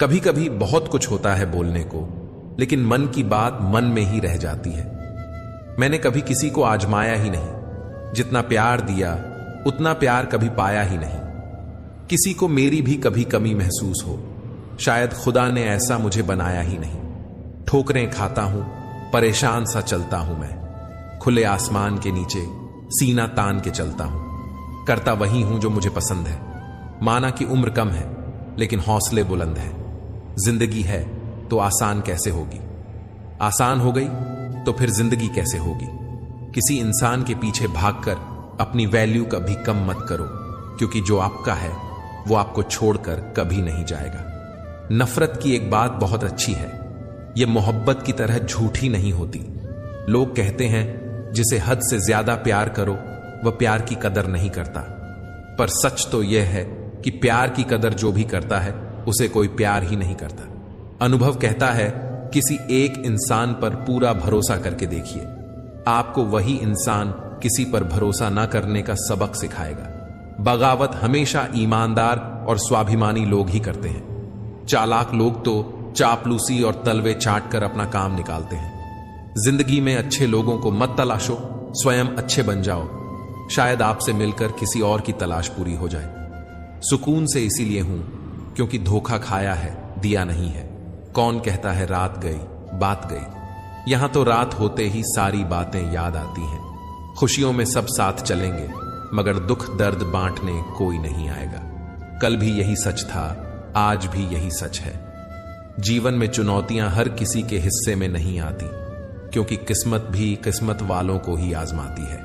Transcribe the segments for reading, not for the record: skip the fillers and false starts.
कभी कभी बहुत कुछ होता है बोलने को, लेकिन मन की बात मन में ही रह जाती है। मैंने कभी किसी को आजमाया ही नहीं, जितना प्यार दिया उतना प्यार कभी पाया ही नहीं। किसी को मेरी भी कभी कमी महसूस हो, शायद खुदा ने ऐसा मुझे बनाया ही नहीं। ठोकरें खाता हूं, परेशान सा चलता हूं मैं, खुले आसमान के नीचे सीना तान के चलता हूं। करता वही हूं जो मुझे पसंद है। माना कि उम्र कम है, लेकिन हौसले बुलंद हैं। जिंदगी है तो आसान कैसे होगी? आसान हो गई तो फिर जिंदगी कैसे होगी? किसी इंसान के पीछे भागकर अपनी वैल्यू कभी कम मत करो, क्योंकि जो आपका है वो आपको छोड़कर कभी नहीं जाएगा। नफरत की एक बात बहुत अच्छी है, यह मोहब्बत की तरह झूठी नहीं होती। लोग कहते हैं जिसे हद से ज्यादा प्यार करो वह प्यार की कदर नहीं करता, पर सच तो यह है कि प्यार की कदर जो भी करता है उसे कोई प्यार ही नहीं करता। अनुभव कहता है किसी एक इंसान पर पूरा भरोसा करके देखिए, आपको वही इंसान किसी पर भरोसा ना करने का सबक सिखाएगा। बगावत हमेशा ईमानदार और स्वाभिमानी लोग ही करते हैं। चालाक लोग तो चापलूसी और तलवे चाट कर अपना काम निकालते हैं। जिंदगी में अच्छे लोगों को मत तलाशो, स्वयं अच्छे बन जाओ। शायद आपसे मिलकर किसी और की तलाश पूरी हो जाए। सुकून से इसीलिए हूं क्योंकि धोखा खाया है, दिया नहीं है। कौन कहता है रात गई बात गई? यहां तो रात होते ही सारी बातें याद आती हैं। खुशियों में सब साथ चलेंगे, मगर दुख दर्द बांटने कोई नहीं आएगा। कल भी यही सच था, आज भी यही सच है। जीवन में चुनौतियां हर किसी के हिस्से में नहीं आती, क्योंकि किस्मत भी किस्मत वालों को ही आजमाती है।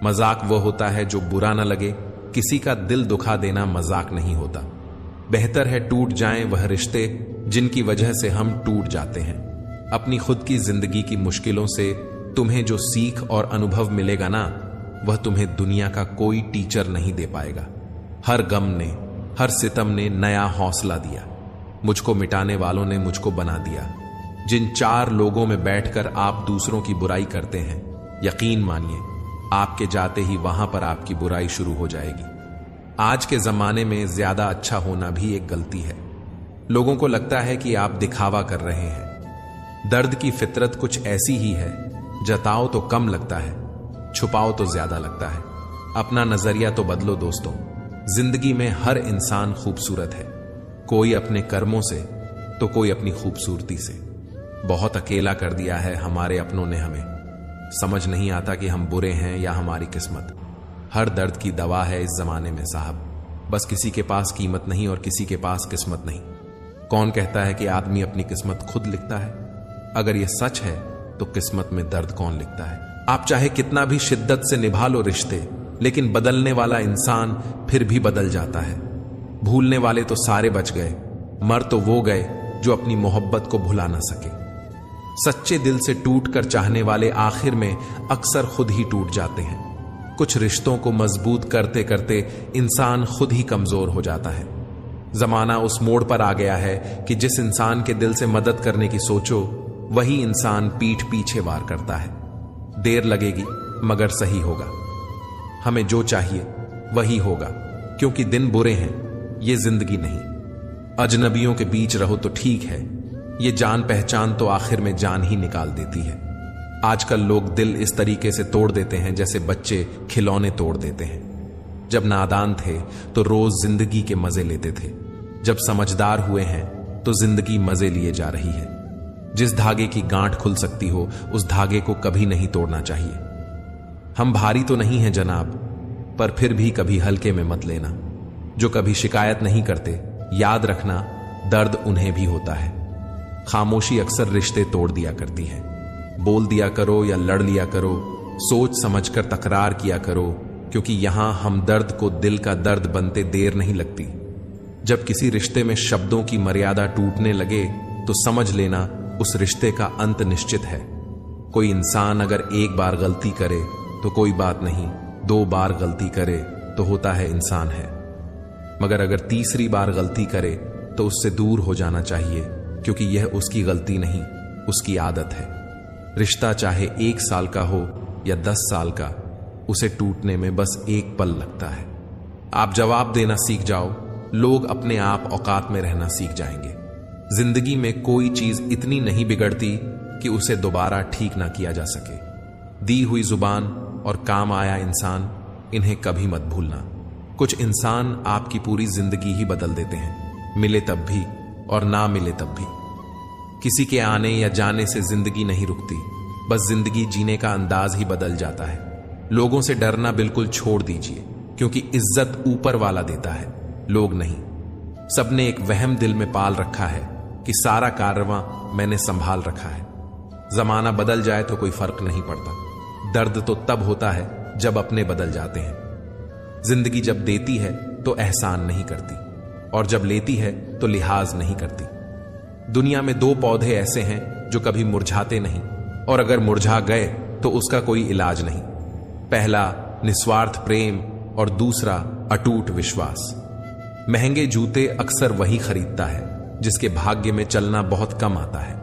मजाक वो होता है जो बुरा न लगे, किसी का दिल दुखा देना मजाक नहीं होता। बेहतर है टूट जाएं वह रिश्ते जिनकी वजह से हम टूट जाते हैं। अपनी खुद की जिंदगी की मुश्किलों से तुम्हें जो सीख और अनुभव मिलेगा ना, वह तुम्हें दुनिया का कोई टीचर नहीं दे पाएगा। हर गम ने, हर सितम ने नया हौसला दिया। मुझको मिटाने वालों ने मुझको बना दिया। जिन चार लोगों में बैठकर आप दूसरों की बुराई करते हैं, यकीन मानिए आपके जाते ही वहां पर आपकी बुराई शुरू हो जाएगी। आज के जमाने में ज्यादा अच्छा होना भी एक गलती है। लोगों को लगता है कि आप दिखावा कर रहे हैं। दर्द की फितरत कुछ ऐसी ही है, जताओ तो कम लगता है, छुपाओ तो ज्यादा लगता है। अपना नजरिया तो बदलो दोस्तों। जिंदगी में हर इंसान खूबसूरत है, कोई अपने कर्मों से तो कोई अपनी खूबसूरती से। बहुत अकेला कर दिया है हमारे अपनों ने हमें। समझ नहीं आता कि हम बुरे हैं या हमारी किस्मत। हर दर्द की दवा है इस जमाने में साहब, बस किसी के पास कीमत नहीं और किसी के पास किस्मत नहीं। कौन कहता है कि आदमी अपनी किस्मत खुद लिखता है? अगर यह सच है तो किस्मत में दर्द कौन लिखता है? आप चाहे कितना भी शिद्दत से निभा लो रिश्ते, लेकिन बदलने वाला इंसान फिर भी बदल जाता है। भूलने वाले तो सारे बच गए, मर तो वो गए जो अपनी मोहब्बत को भुला ना सके। सच्चे दिल से टूट कर चाहने वाले आखिर में अक्सर खुद ही टूट जाते हैं। कुछ रिश्तों को मजबूत करते करते इंसान खुद ही कमजोर हो जाता है। जमाना उस मोड़ पर आ गया है कि जिस इंसान के दिल से मदद करने की सोचो, वही इंसान पीठ पीछे वार करता है। देर लगेगी मगर सही होगा। हमें जो चाहिए वही होगा, क्योंकि दिन बुरे हैं, ये जिंदगी नहीं। अजनबियों के बीच रहो तो ठीक है, ये जान पहचान तो आखिर में जान ही निकाल देती है। आजकल लोग दिल इस तरीके से तोड़ देते हैं जैसे बच्चे खिलौने तोड़ देते हैं। जब नादान थे तो रोज जिंदगी के मजे लेते थे। जब समझदार हुए हैं तो जिंदगी मजे लिए जा रही है। जिस धागे की गांठ खुल सकती हो उस धागे को कभी नहीं तोड़ना चाहिए। हम भारी तो नहीं हैं जनाब, पर फिर भी कभी हल्के में मत लेना। जो कभी शिकायत नहीं करते, याद रखना दर्द उन्हें भी होता है। खामोशी अक्सर रिश्ते तोड़ दिया करती है। बोल दिया करो या लड़ लिया करो, सोच समझकर तकरार किया करो, क्योंकि यहां हम दर्द को दिल का दर्द बनते देर नहीं लगती। जब किसी रिश्ते में शब्दों की मर्यादा टूटने लगे तो समझ लेना उस रिश्ते का अंत निश्चित है। कोई इंसान अगर एक बार गलती करे तो कोई बात नहीं, 2 बार गलती करे तो होता है इंसान है, मगर अगर तीसरी बार गलती करे तो उससे दूर हो जाना चाहिए, क्योंकि यह उसकी गलती नहीं, उसकी आदत है। रिश्ता चाहे 1 साल का हो या 10 साल का, उसे टूटने में बस एक पल लगता है। आप जवाब देना सीख जाओ, लोग अपने आप औकात में रहना सीख जाएंगे। जिंदगी में कोई चीज इतनी नहीं बिगड़ती कि उसे दोबारा ठीक ना किया जा सके। दी हुई जुबान और काम आया इंसान, इन्हें कभी मत भूलना। कुछ इंसान आपकी पूरी जिंदगी ही बदल देते हैं, मिले तब भी और ना मिले तब भी। किसी के आने या जाने से जिंदगी नहीं रुकती, बस जिंदगी जीने का अंदाज ही बदल जाता है। लोगों से डरना बिल्कुल छोड़ दीजिए, क्योंकि इज्जत ऊपर वाला देता है, लोग नहीं। सबने एक वहम दिल में पाल रखा है कि सारा कारवां मैंने संभाल रखा है। जमाना बदल जाए तो कोई फर्क नहीं पड़ता। दर्द तो तब होता है जब अपने बदल जाते हैं। जिंदगी जब देती है तो एहसान नहीं करती, और जब लेती है तो लिहाज नहीं करती। दुनिया में दो पौधे ऐसे हैं जो कभी मुरझाते नहीं, और अगर मुरझा गए तो उसका कोई इलाज नहीं। पहला निस्वार्थ प्रेम और दूसरा अटूट विश्वास। महंगे जूते अक्सर वही खरीदता है जिसके भाग्य में चलना बहुत कम आता है।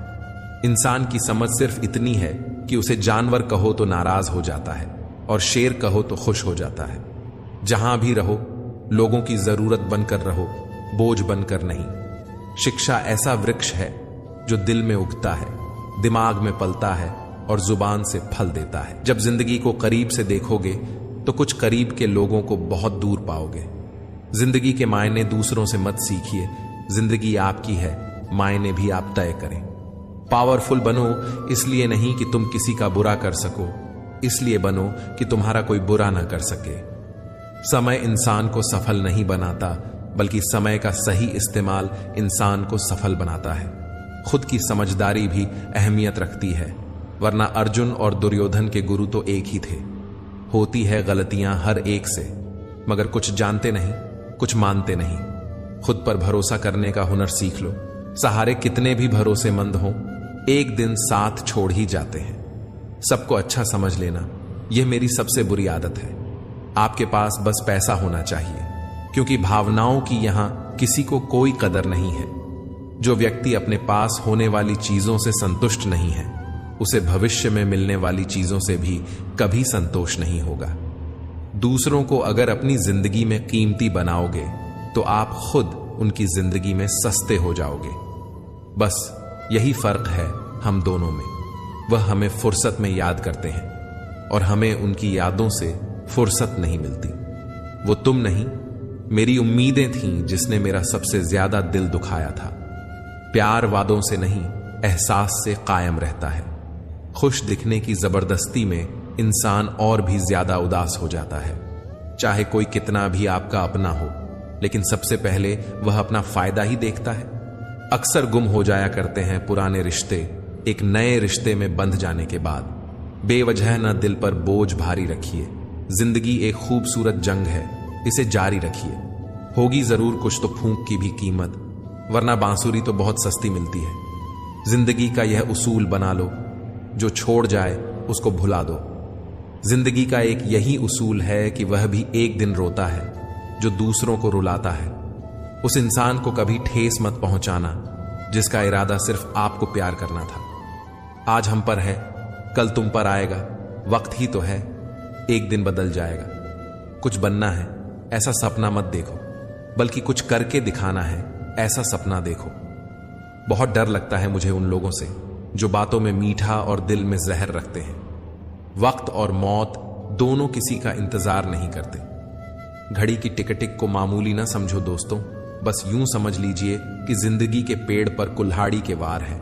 इंसान की समझ सिर्फ इतनी है कि उसे जानवर कहो तो नाराज हो जाता है और शेर कहो तो खुश हो जाता है। जहां भी रहो, लोगों की जरूरत बनकर रहो, बोझ बनकर नहीं। शिक्षा ऐसा वृक्ष है जो दिल में उगता है, दिमाग में पलता है और जुबान से फल देता है। जब जिंदगी को करीब से देखोगे तो कुछ करीब के लोगों को बहुत दूर पाओगे। जिंदगी के मायने दूसरों से मत सीखिए, जिंदगी आपकी है, मायने भी आप तय करें। पावरफुल बनो इसलिए नहीं कि तुम किसी का बुरा कर सको, इसलिए बनो कि तुम्हारा कोई बुरा ना कर सके। समय इंसान को सफल नहीं बनाता, बल्कि समय का सही इस्तेमाल इंसान को सफल बनाता है। खुद की समझदारी भी अहमियत रखती है, वरना अर्जुन और दुर्योधन के गुरु तो एक ही थे। होती है गलतियां हर एक से, मगर कुछ जानते नहीं, कुछ मानते नहीं। खुद पर भरोसा करने का हुनर सीख लो। सहारे कितने भी भरोसेमंद हों, एक दिन साथ छोड़ ही जाते हैं। सबको अच्छा समझ लेना, यह मेरी सबसे बुरी आदत है। आपके पास बस पैसा होना चाहिए, क्योंकि भावनाओं की यहां किसी को कोई कदर नहीं है। जो व्यक्ति अपने पास होने वाली चीजों से संतुष्ट नहीं है, उसे भविष्य में मिलने वाली चीजों से भी कभी संतोष नहीं होगा। दूसरों को अगर अपनी जिंदगी में कीमती बनाओगे तो आप खुद उनकी जिंदगी में सस्ते हो जाओगे। बस यही फर्क है हम दोनों में। वह हमें फुर्सत में याद करते हैं और हमें उनकी यादों से फुर्सत नहीं मिलती। वो तुम नहीं, मेरी उम्मीदें थीं जिसने मेरा सबसे ज्यादा दिल दुखाया था। प्यार वादों से नहीं, एहसास से कायम रहता है। खुश दिखने की जबरदस्ती में इंसान और भी ज्यादा उदास हो जाता है। चाहे कोई कितना भी आपका अपना हो, लेकिन सबसे पहले वह अपना फायदा ही देखता है। अक्सर गुम हो जाया करते हैं पुराने रिश्ते एक नए रिश्ते में बंध जाने के बाद। बेवजह न दिल पर बोझ भारी रखिए। जिंदगी एक खूबसूरत जंग है, इसे जारी रखिए। होगी जरूर कुछ तो फूंक की भी कीमत, वरना बांसुरी तो बहुत सस्ती मिलती है। जिंदगी का यह उसूल बना लो, जो छोड़ जाए उसको भुला दो। जिंदगी का एक यही उसूल है कि वह भी एक दिन रोता है जो दूसरों को रुलाता है। उस इंसान को कभी ठेस मत पहुंचाना जिसका इरादा सिर्फ आपको प्यार करना था। आज हम पर है, कल तुम पर आएगा। वक्त ही तो है, एक दिन बदल जाएगा। कुछ बनना है ऐसा सपना मत देखो, बल्कि कुछ करके दिखाना है ऐसा सपना देखो। बहुत डर लगता है मुझे उन लोगों से जो बातों में मीठा और दिल में जहर रखते हैं। वक्त और मौत दोनों किसी का इंतजार नहीं करते। घड़ी की टिक टिक को मामूली ना समझो दोस्तों, बस यूं समझ लीजिए कि जिंदगी के पेड़ पर कुल्हाड़ी के वार हैं।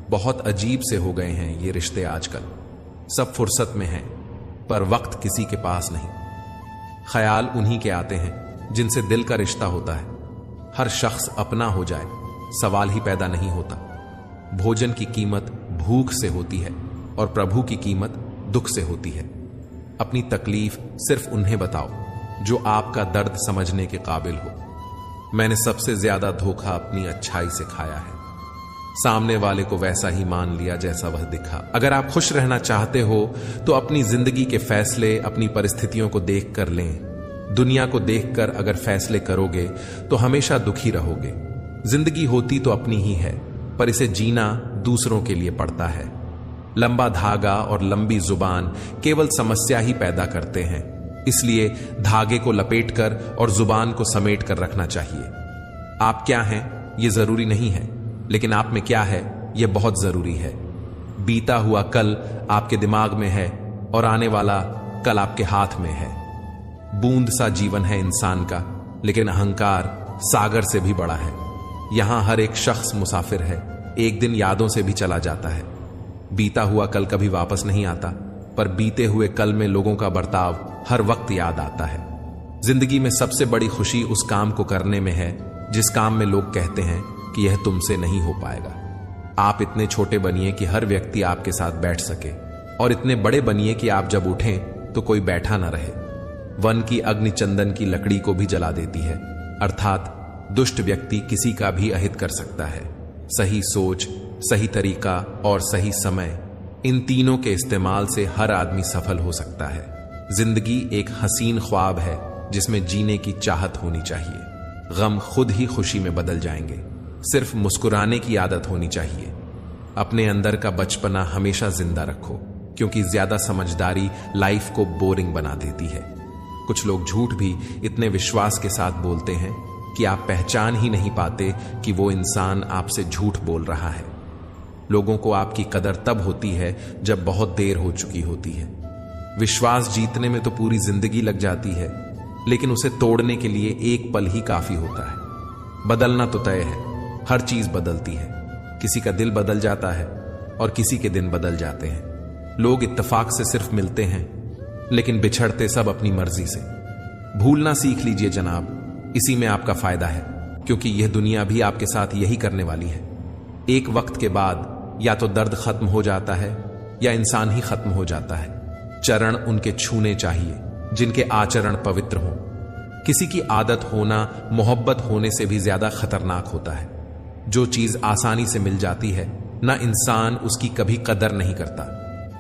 बहुत अजीब से हो गए हैं ये रिश्ते आजकल। सब फुर्सत में हैं, पर वक्त किसी के पास नहीं। ख्याल उन्हीं के आते हैं जिनसे दिल का रिश्ता होता है। हर शख्स अपना हो जाए, सवाल ही पैदा नहीं होता। भोजन की कीमत भूख से होती है और प्रभु की कीमत दुख से होती है। अपनी तकलीफ सिर्फ उन्हें बताओ जो आपका दर्द समझने के काबिल हो। मैंने सबसे ज्यादा धोखा अपनी अच्छाई से खाया है। सामने वाले को वैसा ही मान लिया जैसा वह दिखा। अगर आप खुश रहना चाहते हो तो अपनी जिंदगी के फैसले अपनी परिस्थितियों को देखकर लें। दुनिया को देखकर अगर फैसले करोगे तो हमेशा दुखी रहोगे। जिंदगी होती तो अपनी ही है, पर इसे जीना दूसरों के लिए पड़ता है। लंबा धागा और लंबी जुबान केवल समस्या ही पैदा करते हैं, इसलिए धागे को लपेटकर और जुबान को समेट कर रखना चाहिए। आप क्या हैं ये जरूरी नहीं है, लेकिन आप में क्या है यह बहुत जरूरी है। बीता हुआ कल आपके दिमाग में है और आने वाला कल आपके हाथ में है। बूंद सा जीवन है इंसान का, लेकिन अहंकार सागर से भी बड़ा है। यहां हर एक शख्स मुसाफिर है, एक दिन यादों से भी चला जाता है। बीता हुआ कल कभी वापस नहीं आता, पर बीते हुए कल में लोगों का बर्ताव हर वक्त याद आता है। जिंदगी में सबसे बड़ी खुशी उस काम को करने में है जिस काम में लोग कहते हैं कि यह तुमसे नहीं हो पाएगा। आप इतने छोटे बनिए कि हर व्यक्ति आपके साथ बैठ सके, और इतने बड़े बनिए कि आप जब उठें तो कोई बैठा ना रहे। वन की अग्नि चंदन की लकड़ी को भी जला देती है, अर्थात दुष्ट व्यक्ति किसी का भी अहित कर सकता है। सही सोच, सही तरीका और सही समय, इन तीनों के इस्तेमाल से हर आदमी सफल हो सकता है। जिंदगी एक हसीन ख्वाब है जिसमें जीने की चाहत होनी चाहिए। गम खुद ही खुशी में बदल जाएंगे, सिर्फ मुस्कुराने की आदत होनी चाहिए। अपने अंदर का बचपना हमेशा जिंदा रखो, क्योंकि ज्यादा समझदारी लाइफ को बोरिंग बना देती है। कुछ लोग झूठ भी इतने विश्वास के साथ बोलते हैं कि आप पहचान ही नहीं पाते कि वो इंसान आपसे झूठ बोल रहा है। लोगों को आपकी कदर तब होती है जब बहुत देर हो चुकी होती है। विश्वास जीतने में तो पूरी जिंदगी लग जाती है, लेकिन उसे तोड़ने के लिए एक पल ही काफी होता है। बदलना तो तय है, हर चीज बदलती है। किसी का दिल बदल जाता है और किसी के दिन बदल जाते हैं। लोग इत्तेफाक से सिर्फ मिलते हैं, लेकिन बिछड़ते सब अपनी मर्जी से। भूलना सीख लीजिए जनाब, इसी में आपका फायदा है, क्योंकि यह दुनिया भी आपके साथ यही करने वाली है। एक वक्त के बाद या तो दर्द खत्म हो जाता है या इंसान ही खत्म हो जाता है। चरण उनके छूने चाहिए जिनके आचरण पवित्र हों। किसी की आदत होना मोहब्बत होने से भी ज्यादा खतरनाक होता है। जो चीज आसानी से मिल जाती है ना, इंसान उसकी कभी कदर नहीं करता।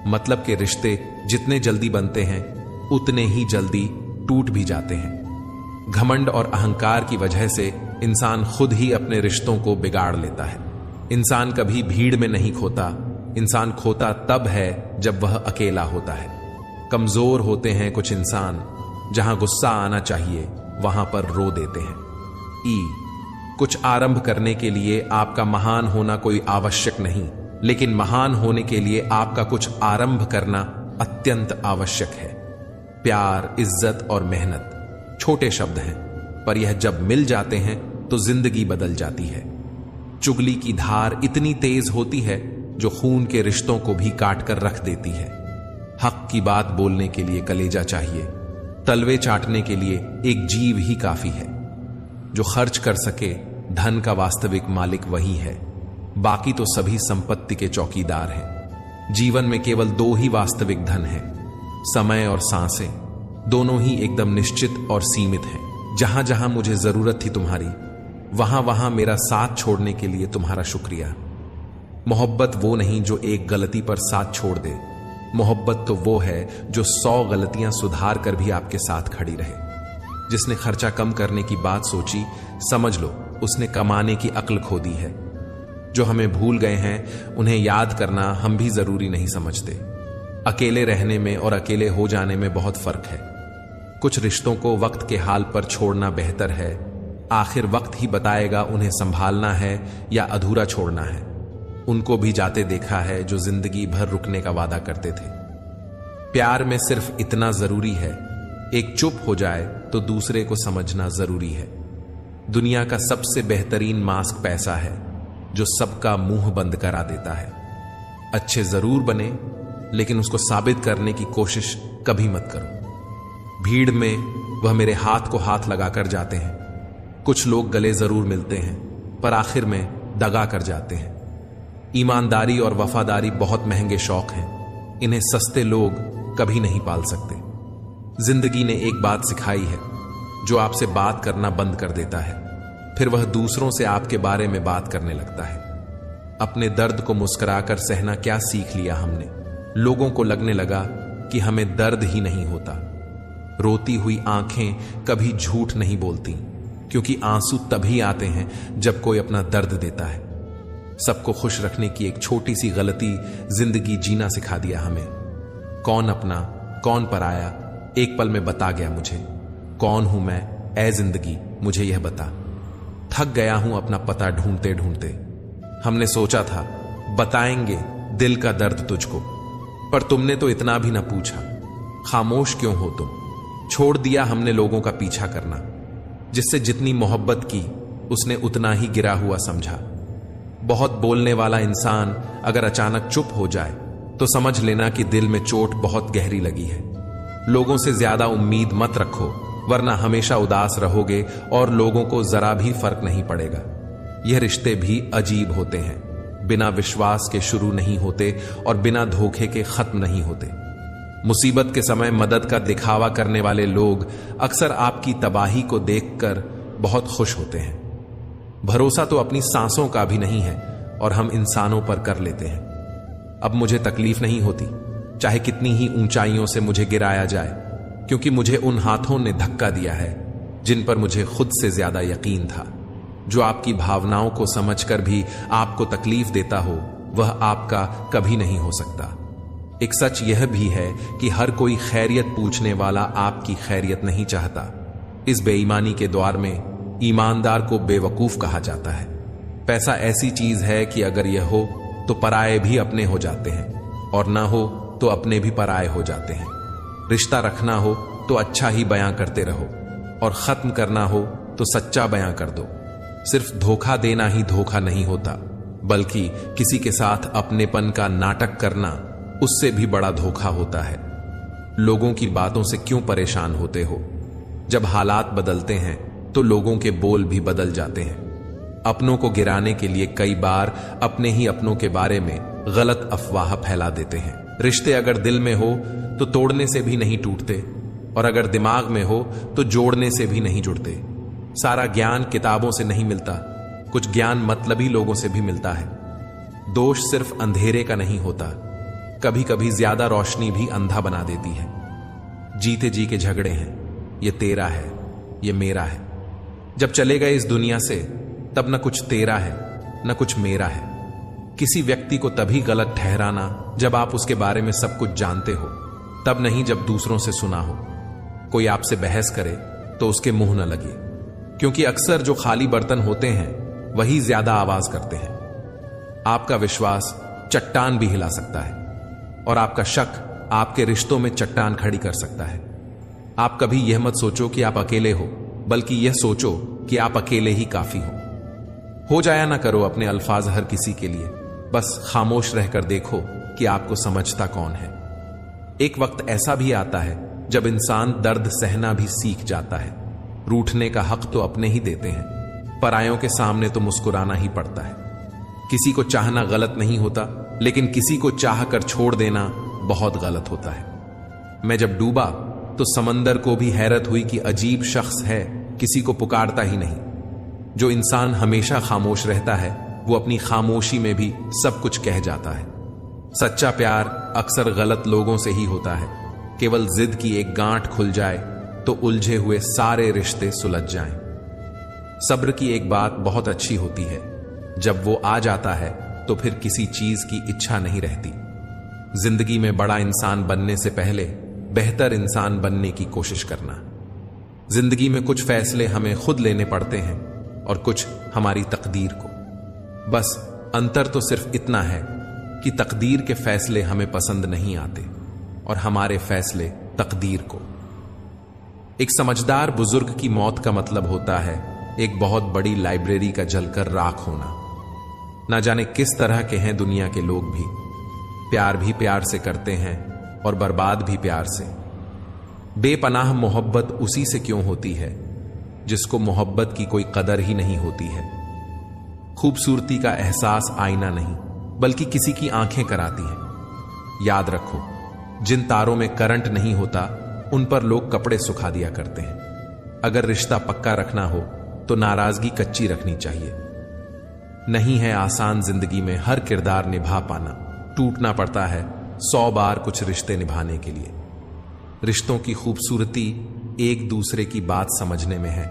मतलब के रिश्ते जितने जल्दी बनते हैं उतने ही जल्दी टूट भी जाते हैं। घमंड और अहंकार की वजह से इंसान खुद ही अपने रिश्तों को बिगाड़ लेता है। इंसान कभी भीड़ में नहीं खोता, इंसान खोता तब है जब वह अकेला होता है। कमजोर होते हैं कुछ इंसान, जहां गुस्सा आना चाहिए वहां पर रो देते हैं। कुछ आरंभ करने के लिए आपका महान होना कोई आवश्यक नहीं, लेकिन महान होने के लिए आपका कुछ आरंभ करना अत्यंत आवश्यक है। प्यार, इज्जत और मेहनत छोटे शब्द हैं, पर यह जब मिल जाते हैं तो जिंदगी बदल जाती है। चुगली की धार इतनी तेज होती है जो खून के रिश्तों को भी काट कर रख देती है। हक की बात बोलने के लिए कलेजा चाहिए, तलवे चाटने के लिए एक जीव ही काफी है। जो खर्च कर सके धन का वास्तविक मालिक वही है, बाकी तो सभी संपत्ति के चौकीदार हैं। जीवन में केवल दो ही वास्तविक धन है, समय और सांसें। दोनों ही एकदम निश्चित और सीमित हैं। जहां जहां मुझे जरूरत थी तुम्हारी, वहां वहां मेरा साथ छोड़ने के लिए तुम्हारा शुक्रिया। मोहब्बत वो नहीं जो एक गलती पर साथ छोड़ दे, मोहब्बत तो वो है जो 100 गलतियां सुधार कर भी आपके साथ खड़ी रहे। जिसने खर्चा कम करने की बात सोची, समझ लो उसने कमाने की अक्ल खो दी है। जो हमें भूल गए हैं उन्हें याद करना हम भी जरूरी नहीं समझते। अकेले रहने में और अकेले हो जाने में बहुत फर्क है। कुछ रिश्तों को वक्त के हाल पर छोड़ना बेहतर है। आखिर वक्त ही बताएगा उन्हें संभालना है या अधूरा छोड़ना है। उनको भी जाते देखा है जो जिंदगी भर रुकने का वादा करते थे। प्यार में सिर्फ इतना जरूरी है, एक चुप हो जाए तो दूसरे को समझना जरूरी है। दुनिया का सबसे बेहतरीन मास्क पैसा है, जो सबका मुंह बंद करा देता है। अच्छे जरूर बने, लेकिन उसको साबित करने की कोशिश कभी मत करो। भीड़ में वह मेरे हाथ को हाथ लगाकर जाते हैं। कुछ लोग गले जरूर मिलते हैं, पर आखिर में दगा कर जाते हैं। ईमानदारी और वफादारी बहुत महंगे शौक हैं, इन्हें सस्ते लोग कभी नहीं पाल सकते। जिंदगी ने एक बात सिखाई है, जो आपसे बात करना बंद कर देता है, फिर वह दूसरों से आपके बारे में बात करने लगता है। अपने दर्द को मुस्कुराकर सहना क्या सीख लिया हमने। लोगों को लगने लगा कि हमें दर्द ही नहीं होता। रोती हुई आंखें कभी झूठ नहीं बोलती, क्योंकि आंसू तभी आते हैं जब कोई अपना दर्द देता है। सबको खुश रखने की एक छोटी सी गलती जिंदगी जीना सिखा दिया हमें। कौन अपना कौन पराया एक पल में बता गया मुझे। कौन हूं मैं ए जिंदगी, मुझे यह बता। थक गया हूं अपना पता ढूंढते ढूंढते। हमने सोचा था बताएंगे दिल का दर्द तुझको, पर तुमने तो इतना भी न पूछा। खामोश क्यों हो तुम? छोड़ दिया हमने लोगों का पीछा करना। जिससे जितनी मोहब्बत की उसने उतना ही गिरा हुआ समझा। बहुत बोलने वाला इंसान अगर अचानक चुप हो जाए तो समझ लेना कि दिल में चोट बहुत गहरी लगी है। लोगों से ज्यादा उम्मीद मत रखो, वरना हमेशा उदास रहोगे और लोगों को जरा भी फर्क नहीं पड़ेगा। यह रिश्ते भी अजीब होते हैं, बिना विश्वास के शुरू नहीं होते और बिना धोखे के खत्म नहीं होते। मुसीबत के समय मदद का दिखावा करने वाले लोग अक्सर आपकी तबाही को देखकर बहुत खुश होते हैं। भरोसा तो अपनी सांसों का भी नहीं है और हम इंसानों पर कर लेते हैं। अब मुझे तकलीफ नहीं होती, चाहे कितनी ही ऊंचाइयों से मुझे गिराया जाए, क्योंकि मुझे उन हाथों ने धक्का दिया है जिन पर मुझे खुद से ज्यादा यकीन था। जो आपकी भावनाओं को समझकर भी आपको तकलीफ देता हो, वह आपका कभी नहीं हो सकता। एक सच यह भी है कि हर कोई खैरियत पूछने वाला आपकी खैरियत नहीं चाहता। इस बेईमानी के द्वार में ईमानदार को बेवकूफ कहा जाता है। पैसा ऐसी चीज है कि अगर यह हो तो पराये भी अपने हो जाते हैं, और ना हो तो अपने भी पराये हो जाते हैं। रिश्ता रखना हो तो अच्छा ही बयां करते रहो, और खत्म करना हो तो सच्चा बयां कर दो। सिर्फ धोखा देना ही धोखा नहीं होता, बल्कि किसी के साथ अपनेपन का नाटक करना उससे भी बड़ा धोखा होता है। लोगों की बातों से क्यों परेशान होते हो? जब हालात बदलते हैं तो लोगों के बोल भी बदल जाते हैं। अपनों को गिराने के लिए कई बार अपने ही अपनों के बारे में गलत अफवाह फैला देते हैं। रिश्ते अगर दिल में हो तो तोड़ने से भी नहीं टूटते, और अगर दिमाग में हो तो जोड़ने से भी नहीं जुड़ते। सारा ज्ञान किताबों से नहीं मिलता, कुछ ज्ञान मतलबी लोगों से भी मिलता है। दोष सिर्फ अंधेरे का नहीं होता, कभी कभी ज्यादा रोशनी भी अंधा बना देती है। जीते जी के झगड़े हैं, ये तेरा है, ये मेरा है। जब चले गए इस दुनिया से तब न कुछ तेरा है न कुछ मेरा है। किसी व्यक्ति को तभी गलत ठहराना जब आप उसके बारे में सब कुछ जानते हो, तब नहीं जब दूसरों से सुना हो। कोई आपसे बहस करे तो उसके मुंह न लगे, क्योंकि अक्सर जो खाली बर्तन होते हैं वही ज्यादा आवाज करते हैं। आपका विश्वास चट्टान भी हिला सकता है, और आपका शक आपके रिश्तों में चट्टान खड़ी कर सकता है। आप कभी यह मत सोचो कि आप अकेले हो, बल्कि यह सोचो कि आप अकेले ही काफी हो जाया ना करो अपने अल्फाज हर किसी के लिए, बस खामोश रहकर देखो कि आपको समझता कौन है। एक वक्त ऐसा भी आता है जब इंसान दर्द सहना भी सीख जाता है। रूठने का हक तो अपने ही देते हैं, परायों के सामने तो मुस्कुराना ही पड़ता है। किसी को चाहना गलत नहीं होता, लेकिन किसी को चाह कर छोड़ देना बहुत गलत होता है। मैं जब डूबा तो समंदर को भी हैरत हुई कि अजीब शख्स है, किसी को पुकारता ही नहीं। जो इंसान हमेशा खामोश रहता है वो अपनी खामोशी में भी सब कुछ कह जाता है। सच्चा प्यार अक्सर गलत लोगों से ही होता है। केवल जिद की एक गांठ खुल जाए तो उलझे हुए सारे रिश्ते सुलझ जाएं। सब्र की एक बात बहुत अच्छी होती है, जब वो आ जाता है तो फिर किसी चीज की इच्छा नहीं रहती। जिंदगी में बड़ा इंसान बनने से पहले बेहतर इंसान बनने की कोशिश करना। जिंदगी में कुछ फैसले हमें खुद लेने पड़ते हैं और कुछ हमारी तकदीर को। बस अंतर तो सिर्फ इतना है कि तकदीर के फैसले हमें पसंद नहीं आते और हमारे फैसले तकदीर को। एक समझदार बुजुर्ग की मौत का मतलब होता है एक बहुत बड़ी लाइब्रेरी का जलकर राख होना। ना जाने किस तरह के हैं दुनिया के लोग भी प्यार से करते हैं और बर्बाद भी प्यार से। बेपनाह मोहब्बत उसी से क्यों होती है जिसको मोहब्बत की कोई कदर ही नहीं होती है। खूबसूरती का एहसास आईना नहीं बल्कि किसी की आंखें कराती हैं। याद रखो, जिन तारों में करंट नहीं होता उन पर लोग कपड़े सुखा दिया करते हैं। अगर रिश्ता पक्का रखना हो तो नाराजगी कच्ची रखनी चाहिए। नहीं है आसान जिंदगी में हर किरदार निभा पाना। टूटना पड़ता है 100 बार कुछ रिश्ते निभाने के लिए। रिश्तों की खूबसूरती एक दूसरे की बात समझने में है।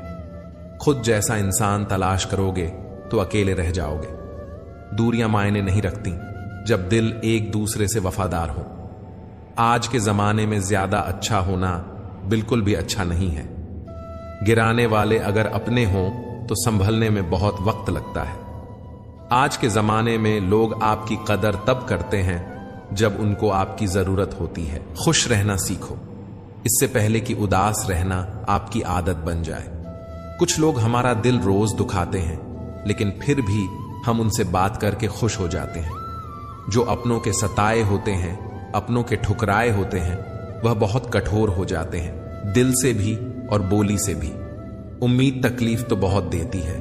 खुद जैसा इंसान तलाश करोगे तो अकेले रह जाओगे। दूरियां मायने नहीं रखती जब दिल एक दूसरे से वफादार हो। आज के जमाने में ज्यादा अच्छा होना बिल्कुल भी अच्छा नहीं है। गिराने वाले अगर अपने हों तो संभलने में बहुत वक्त लगता है। आज के जमाने में लोग आपकी कदर तब करते हैं जब उनको आपकी जरूरत होती है। खुश रहना सीखो, इससे पहले कि उदास रहना आपकी आदत बन जाए। कुछ लोग हमारा दिल रोज दुखाते हैं, लेकिन फिर भी हम उनसे बात करके खुश हो जाते हैं। जो अपनों के सताए होते हैं, अपनों के ठुकराए होते हैं, वह बहुत कठोर हो जाते हैं, दिल से भी और बोली से भी। उम्मीद तकलीफ तो बहुत देती है,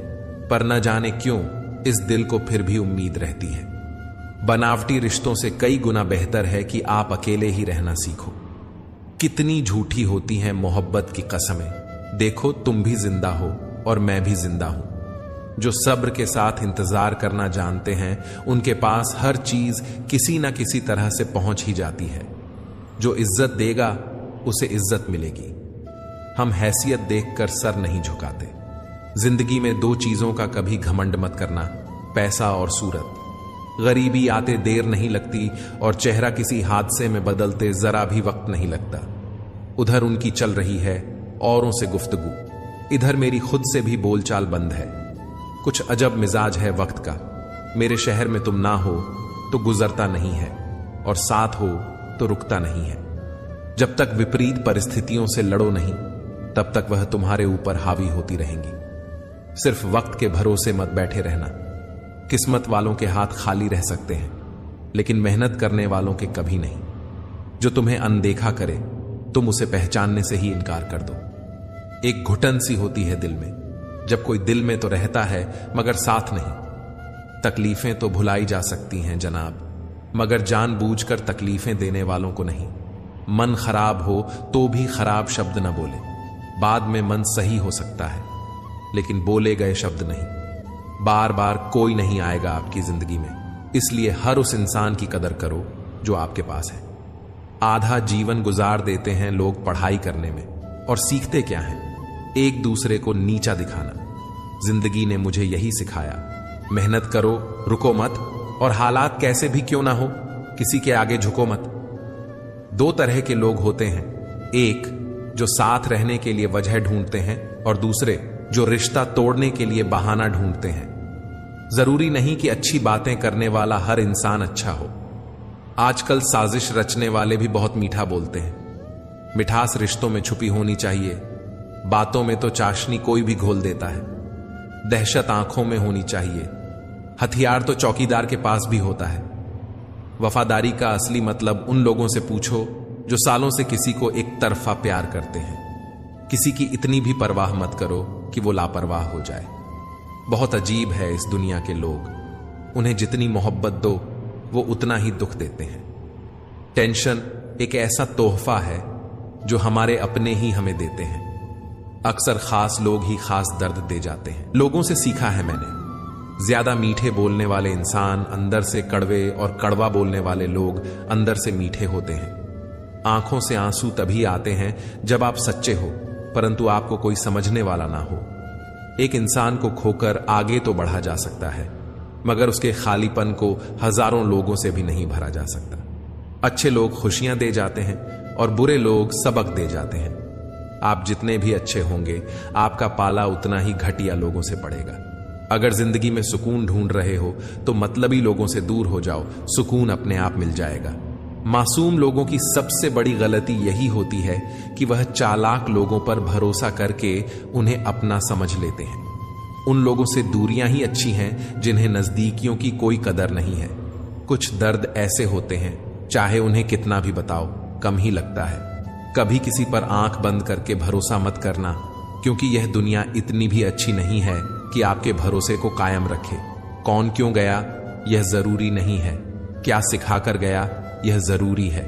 पर न जाने क्यों इस दिल को फिर भी उम्मीद रहती है। बनावटी रिश्तों से कई गुना बेहतर है कि आप अकेले ही रहना सीखो। कितनी झूठी होती हैं मोहब्बत की कसमें। देखो, तुम भी जिंदा हो और मैं भी जिंदा हूं। जो सब्र के साथ इंतजार करना जानते हैं, उनके पास हर चीज किसी ना किसी तरह से पहुंच ही जाती है। जो इज्जत देगा उसे इज्जत मिलेगी। हम हैसियत देखकर सर नहीं झुकाते। जिंदगी में दो चीजों का कभी घमंड मत करना, पैसा और सूरत। गरीबी आते देर नहीं लगती और चेहरा किसी हादसे में बदलते जरा भी वक्त नहीं लगता। उधर उनकी चल रही है औरों से गुफ्तगू, इधर मेरी खुद से भी बोलचाल बंद है। कुछ अजब मिजाज है वक्त का। मेरे शहर में तुम ना हो तो गुजरता नहीं है, और साथ हो तो रुकता नहीं है। जब तक विपरीत परिस्थितियों से लड़ो नहीं, तब तक वह तुम्हारे ऊपर हावी होती रहेंगी। सिर्फ वक्त के भरोसे मत बैठे रहना। किस्मत वालों के हाथ खाली रह सकते हैं, लेकिन मेहनत करने वालों के कभी नहीं। जो तुम्हें अनदेखा करे, तुम उसे पहचानने से ही इनकार कर दो। एक घुटन सी होती है दिल में, जब कोई दिल में तो रहता है मगर साथ नहीं। तकलीफें तो भुलाई जा सकती हैं जनाब, मगर जानबूझकर तकलीफें देने वालों को नहीं। मन खराब हो तो भी खराब शब्द न बोले। बाद में मन सही हो सकता है, लेकिन बोले गए शब्द नहीं। बार बार कोई नहीं आएगा आपकी जिंदगी में, इसलिए हर उस इंसान की कदर करो जो आपके पास है। आधा जीवन गुजार देते हैं लोग पढ़ाई करने में, और सीखते क्या है? एक दूसरे को नीचा दिखाना। जिंदगी ने मुझे यही सिखाया, मेहनत करो, रुको मत, और हालात कैसे भी क्यों ना हो, किसी के आगे झुको मत। दो तरह के लोग होते हैं, एक जो साथ रहने के लिए वजह ढूंढते हैं, और दूसरे जो रिश्ता तोड़ने के लिए बहाना ढूंढते हैं। जरूरी नहीं कि अच्छी बातें करने वाला हर इंसान अच्छा हो। आजकल साजिश रचने वाले भी बहुत मीठा बोलते हैं। मिठास रिश्तों में छुपी होनी चाहिए। बातों में तो चाशनी कोई भी घोल देता है। दहशत आंखों में होनी चाहिए। हथियार तो चौकीदार के पास भी होता है। वफादारी का असली मतलब उन लोगों से पूछो जो सालों से किसी को एक तरफा प्यार करते हैं। किसी की इतनी भी परवाह मत करो कि वो लापरवाह हो जाए। बहुत अजीब है इस दुनिया के लोग। उन्हें जितनी मोहब्बत दो, वो उतना ही दुख देते हैं। टेंशन एक ऐसा तोहफा है जो हमारे अपने ही हमें देते हैं। अक्सर खास लोग ही खास दर्द दे जाते हैं। लोगों से सीखा है मैंने, ज्यादा मीठे बोलने वाले इंसान अंदर से कड़वे, और कड़वा बोलने वाले लोग अंदर से मीठे होते हैं। आंखों से आंसू तभी आते हैं जब आप सच्चे हो, परंतु आपको कोई समझने वाला ना हो। एक इंसान को खोकर आगे तो बढ़ा जा सकता है, मगर उसके खालीपन को हजारों लोगों से भी नहीं भरा जा सकता। अच्छे लोग खुशियां दे जाते हैं और बुरे लोग सबक दे जाते हैं। आप जितने भी अच्छे होंगे, आपका पाला उतना ही घटिया लोगों से पड़ेगा। अगर जिंदगी में सुकून ढूंढ रहे हो तो मतलबी लोगों से दूर हो जाओ, सुकून अपने आप मिल जाएगा। मासूम लोगों की सबसे बड़ी गलती यही होती है कि वह चालाक लोगों पर भरोसा करके उन्हें अपना समझ लेते हैं। उन लोगों से दूरियां ही अच्छी हैं जिन्हें नजदीकियों की कोई कदर नहीं है। कुछ दर्द ऐसे होते हैं, चाहे उन्हें कितना भी बताओ, कम ही लगता है। कभी किसी पर आंख बंद करके भरोसा मत करना, क्योंकि यह दुनिया इतनी भी अच्छी नहीं है कि आपके भरोसे को कायम रखे। कौन क्यों गया यह जरूरी नहीं है, क्या सिखा कर गया यह जरूरी है।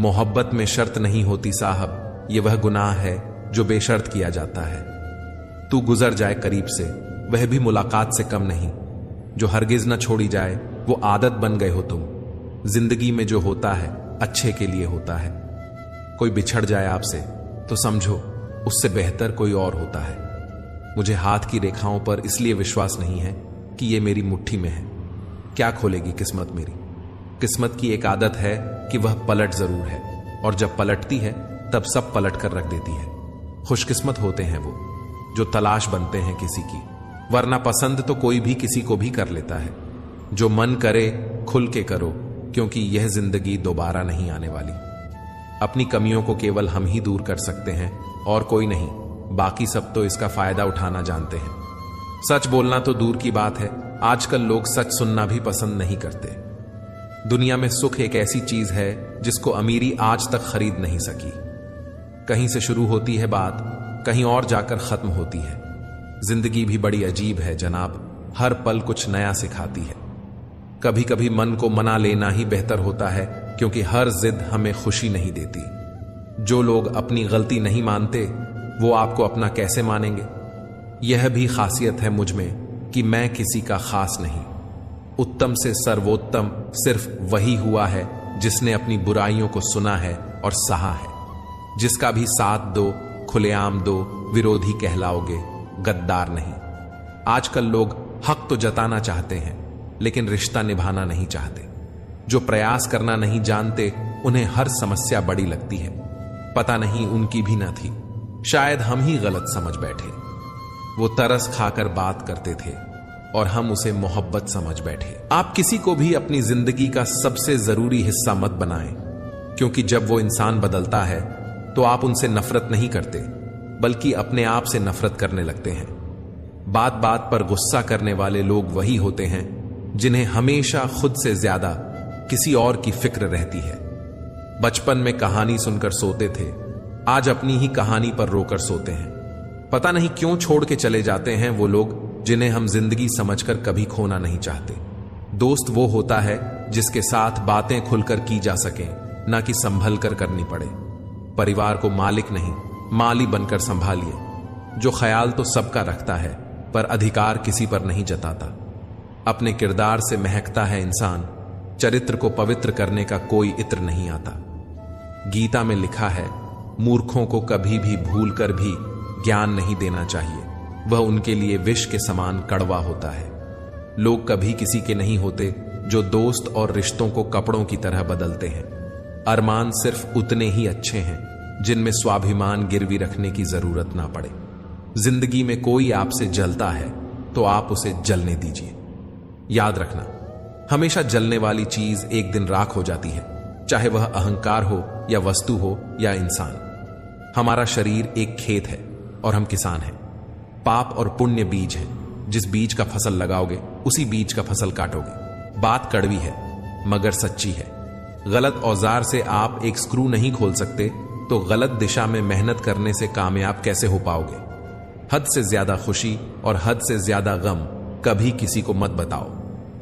मोहब्बत में शर्त नहीं होती साहब, यह वह गुनाह है जो बेशर्त किया जाता है। तू गुजर जाए करीब से, वह भी मुलाकात से कम नहीं। जो हरगिज न छोड़ी जाए वो आदत बन गए हो तुम। जिंदगी में जो होता है अच्छे के लिए होता है। कोई बिछड़ जाए आपसे तो समझो उससे बेहतर कोई और होता है। मुझे हाथ की रेखाओं पर इसलिए विश्वास नहीं है कि ये मेरी मुट्ठी में है। क्या खोलेगी किस्मत मेरी? किस्मत की एक आदत है कि वह पलट जरूर है, और जब पलटती है तब सब पलट कर रख देती है। खुशकिस्मत होते हैं वो जो तलाश बनते हैं किसी की, वरना पसंद तो कोई भी किसी को भी कर लेता है। जो मन करे खुल के करो, क्योंकि यह जिंदगी दोबारा नहीं आने वाली। अपनी कमियों को केवल हम ही दूर कर सकते हैं और कोई नहीं। बाकी सब तो इसका फायदा उठाना जानते हैं। सच बोलना तो दूर की बात है, आजकल लोग सच सुनना भी पसंद नहीं करते। दुनिया में सुख एक ऐसी चीज है जिसको अमीरी आज तक खरीद नहीं सकी। कहीं से शुरू होती है बात, कहीं और जाकर खत्म होती है। जिंदगी भी बड़ी अजीब है जनाब, हर पल कुछ नया सिखाती है। कभी कभी मन को मना लेना ही बेहतर होता है, क्योंकि हर जिद हमें खुशी नहीं देती। जो लोग अपनी गलती नहीं मानते वो आपको अपना कैसे मानेंगे। यह भी खासियत है मुझ में कि मैं किसी का खास नहीं। उत्तम से सर्वोत्तम सिर्फ वही हुआ है जिसने अपनी बुराइयों को सुना है और सहा है। जिसका भी साथ दो, खुलेआम दो, विरोधी कहलाओगे, गद्दार नहीं। आजकल लोग हक तो जताना चाहते हैं लेकिन रिश्ता निभाना नहीं चाहते। जो प्रयास करना नहीं जानते उन्हें हर समस्या बड़ी लगती है। पता नहीं उनकी भी न थी, शायद हम ही गलत समझ बैठे। वो तरस खाकर बात करते थे और हम उसे मोहब्बत समझ बैठे। आप किसी को भी अपनी जिंदगी का सबसे जरूरी हिस्सा मत बनाएं, क्योंकि जब वो इंसान बदलता है तो आप उनसे नफरत नहीं करते बल्कि अपने आप से नफरत करने लगते हैं। बात बात पर गुस्सा करने वाले लोग वही होते हैं जिन्हें हमेशा खुद से ज्यादा किसी और की फिक्र रहती है। बचपन में कहानी सुनकर सोते थे, आज अपनी ही कहानी पर रोकर सोते हैं। पता नहीं क्यों छोड़ के चले जाते हैं वो लोग जिन्हें हम जिंदगी समझकर कभी खोना नहीं चाहते। दोस्त वो होता है जिसके साथ बातें खुलकर की जा सके, ना कि संभल कर करनी पड़े। परिवार को मालिक नहीं, माली बनकर संभालिए। जो ख्याल तो सबका रखता है पर अधिकार किसी पर नहीं जताता। अपने किरदार से महकता है इंसान, चरित्र को पवित्र करने का कोई इत्र नहीं आता। गीता में लिखा है, मूर्खों को कभी भी भूल कर भी ज्ञान नहीं देना चाहिए, वह उनके लिए विष के समान कड़वा होता है। लोग कभी किसी के नहीं होते जो दोस्त और रिश्तों को कपड़ों की तरह बदलते हैं। अरमान सिर्फ उतने ही अच्छे हैं जिनमें स्वाभिमान गिरवी रखने की जरूरत ना पड़े। जिंदगी में कोई आपसे जलता है तो आप उसे जलने दीजिए। याद रखना, हमेशा जलने वाली चीज एक दिन राख हो जाती है, चाहे वह अहंकार हो या वस्तु हो या इंसान। हमारा शरीर एक खेत है और हम किसान हैं। पाप और पुण्य बीज हैं, जिस बीज का फसल लगाओगे उसी बीज का फसल काटोगे। बात कड़वी है मगर सच्ची है। गलत औजार से आप एक स्क्रू नहीं खोल सकते तो गलत दिशा में मेहनत करने से कामयाब कैसे हो पाओगे। हद से ज्यादा खुशी और हद से ज्यादा गम कभी किसी को मत बताओ,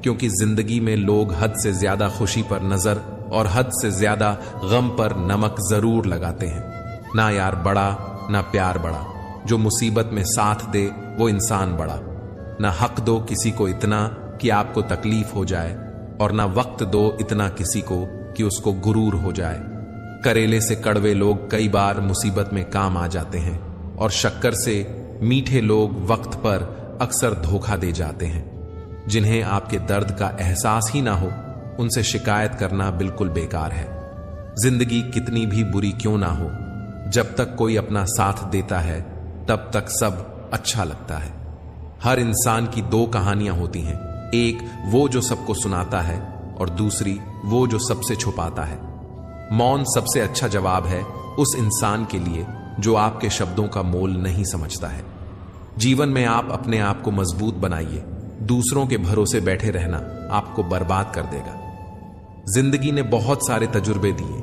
क्योंकि जिंदगी में लोग हद से ज्यादा खुशी पर नजर और हद से ज्यादा गम पर नमक जरूर लगाते हैं। ना यार बड़ा, ना प्यार बड़ा। जो मुसीबत में साथ दे वो इंसान बड़ा। ना हक दो किसी को इतना कि आपको तकलीफ हो जाए, और ना वक्त दो इतना किसी को कि उसको गुरूर हो जाए। करेले से कड़वे लोग कई बार मुसीबत में काम आ जाते हैं, और शक्कर से मीठे लोग वक्त पर अक्सर धोखा दे जाते हैं। जिन्हें आपके दर्द का एहसास ही ना हो उनसे शिकायत करना बिल्कुल बेकार है। जिंदगी कितनी भी बुरी क्यों ना हो, जब तक कोई अपना साथ देता है तब तक सब अच्छा लगता है। हर इंसान की दो कहानियां होती हैं, एक वो जो सबको सुनाता है और दूसरी वो जो सबसे छुपाता है। मौन सबसे अच्छा जवाब है उस इंसान के लिए जो आपके शब्दों का मोल नहीं समझता है। जीवन में आप अपने आप को मजबूत बनाइए। दूसरों के भरोसे बैठे रहना आपको बर्बाद कर देगा। जिंदगी ने बहुत सारे तजुर्बे दिए,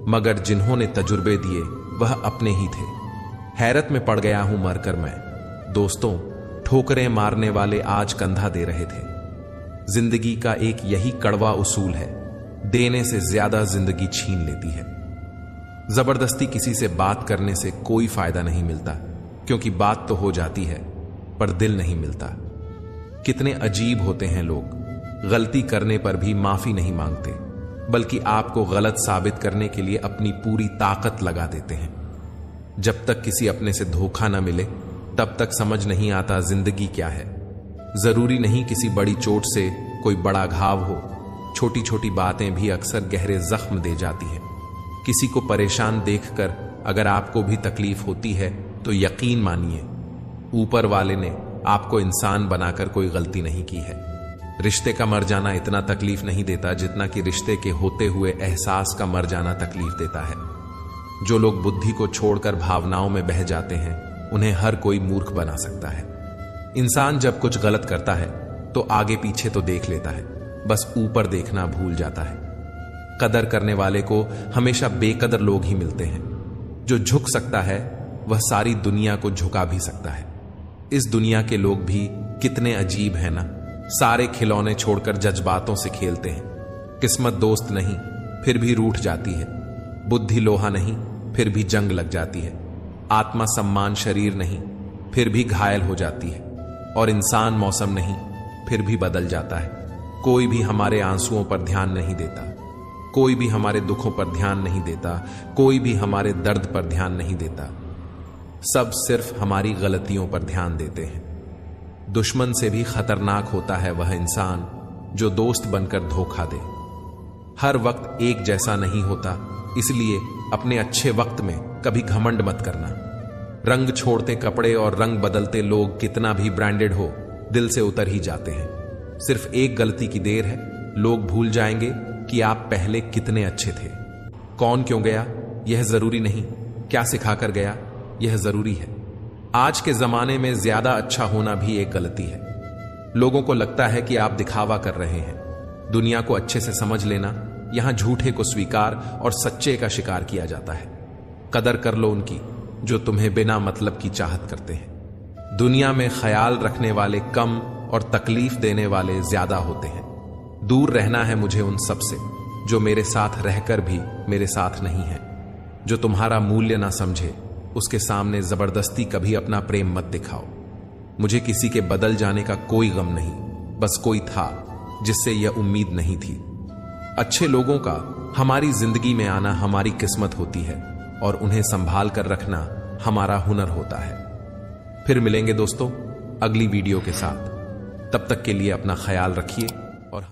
मगर जिन्होंने तजुर्बे दिए वह अपने ही थे। हैरत में पड़ गया हूं मरकर मैं। दोस्तों, ठोकरें मारने वाले आज कंधा दे रहे थे। जिंदगी का एक यही कड़वा उसूल है, देने से ज्यादा जिंदगी छीन लेती है। जबरदस्ती किसी से बात करने से कोई फायदा नहीं मिलता, क्योंकि बात तो हो जाती है पर दिल नहीं मिलता। कितने अजीब होते हैं लोग, गलती करने पर भी माफी नहीं मांगते, बल्कि आपको गलत साबित करने के लिए अपनी पूरी ताकत लगा देते हैं। जब तक किसी अपने से धोखा न मिले तब तक समझ नहीं आता जिंदगी क्या है। जरूरी नहीं किसी बड़ी चोट से कोई बड़ा घाव हो, छोटी छोटी बातें भी अक्सर गहरे जख्म दे जाती हैं। किसी को परेशान देखकर अगर आपको भी तकलीफ होती है तो यकीन मानिए, ऊपर वाले ने आपको इंसान बनाकर कोई गलती नहीं की है। रिश्ते का मर जाना इतना तकलीफ नहीं देता जितना कि रिश्ते के होते हुए एहसास का मर जाना तकलीफ देता है। जो लोग बुद्धि को छोड़कर भावनाओं में बह जाते हैं उन्हें हर कोई मूर्ख बना सकता है। इंसान जब कुछ गलत करता है तो आगे पीछे तो देख लेता है, बस ऊपर देखना भूल जाता है। कदर करने वाले को हमेशा बेकदर लोग ही मिलते हैं। जो झुक सकता है वह सारी दुनिया को झुका भी सकता है। इस दुनिया के लोग भी कितने अजीब हैं ना, सारे खिलौने छोड़कर जज्बातों से खेलते हैं। किस्मत दोस्त नहीं फिर भी रूठ जाती है, बुद्धि लोहा नहीं फिर भी जंग लग जाती है, आत्मा सम्मान शरीर नहीं फिर भी घायल हो जाती है, और इंसान मौसम नहीं फिर भी बदल जाता है। कोई भी हमारे आंसुओं पर ध्यान नहीं देता, कोई भी हमारे दुखों पर ध्यान नहीं देता, कोई भी हमारे दर्द पर ध्यान नहीं देता। सब सिर्फ हमारी गलतियों पर ध्यान देते हैं। दुश्मन से भी खतरनाक होता है वह इंसान जो दोस्त बनकर धोखा दे। हर वक्त एक जैसा नहीं होता, इसलिए अपने अच्छे वक्त में कभी घमंड मत करना। रंग छोड़ते कपड़े और रंग बदलते लोग कितना भी ब्रांडेड हो, दिल से उतर ही जाते हैं। सिर्फ एक गलती की देर है, लोग भूल जाएंगे कि आप पहले कितने अच्छे थे। कौन क्यों गया यह जरूरी नहीं, क्या सिखाकर गया यह जरूरी है। आज के जमाने में ज्यादा अच्छा होना भी एक गलती है। लोगों को लगता है कि आप दिखावा कर रहे हैं। दुनिया को अच्छे से समझ लेना, यहां झूठे को स्वीकार और सच्चे का शिकार किया जाता है। कदर कर लो उनकी जो तुम्हें बिना मतलब की चाहत करते हैं। दुनिया में ख्याल रखने वाले कम और तकलीफ देने वाले ज्यादा होते हैं। दूर रहना है मुझे उन सब से जो मेरे साथ रहकर भी मेरे साथ नहीं है। जो तुम्हारा मूल्य ना समझे उसके सामने जबरदस्ती कभी अपना प्रेम मत दिखाओ। मुझे किसी के बदल जाने का कोई गम नहीं, बस कोई था जिससे यह उम्मीद नहीं थी। अच्छे लोगों का हमारी जिंदगी में आना हमारी किस्मत होती है और उन्हें संभाल कर रखना हमारा हुनर होता है। फिर मिलेंगे दोस्तों अगली वीडियो के साथ। तब तक के लिए अपना ख्याल रखिए और